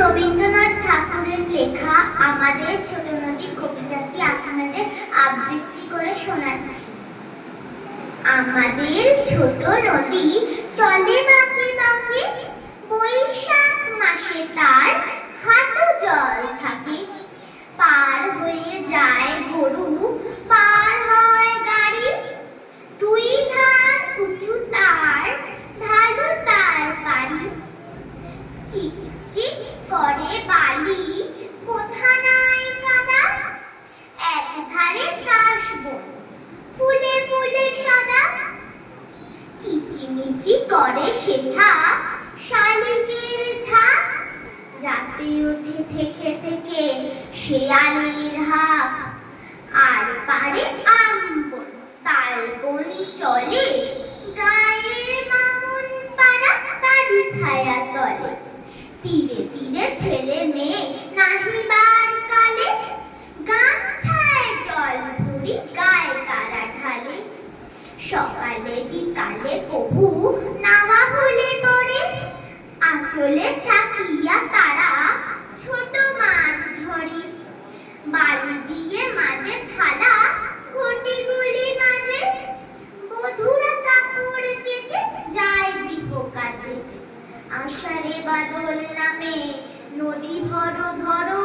রবীন্দ্রনাথ ঠাকুরের লেখা আমাদের ছোট নদী কবিতাটি আপনাদের আবৃত্তি করে শোনাচ্ছি। আমাদের ছোট নদী চলে বাঁকে বাঁকে, বৈশাখ মাসে তার হাঁটু জল থাকে। পার হয়ে যায় গরু, পার হয় গাড়ি, দুই ধার উঁচু তার, ঢালু তার বাড়ি। চিক চিক করে বালি, কোথা নাই কাদা, এক ধারে কাশবন, ফুলে ফুলে সাদা। কিচিমিচি করে সেথা শালিকের ঝাঁক, রাতে ওঠে থেকে থেকে শেয়ালের হাঁক। আর পারে আমবন, তালবন চলে, গায়ের মামুন পাড়া তারি ছায়া তলে। তীরে তীরে ছেলে মেয়ে নাহিবার কালে, গামছায় জল ভরি গায়ে তারা ঢালে। সকালে বিকালে কবু নাওয়া হলে পরে, আঁচলে ছাপিয়া তারা ছোট মাছ ধরে। বালি দিয়ে মাঝে থালা, ঘটিগুলি মাঝে, বধুরা কাপড় কেচে যায় গৃহ কাজে। আষাঢ়ে বাদল নামে নদী ভরো ভরো,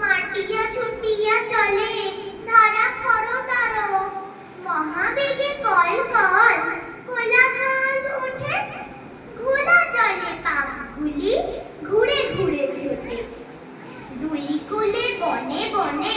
মাটিয়া ছুটিয়া চলে ধারা খরো তারো। মহাবেগে কল কল কোলাহল ওঠে, ঘোলা জলে পাকগুলি ঘুরে ঘুরে ছোটে। দুই কূলে বনে বনে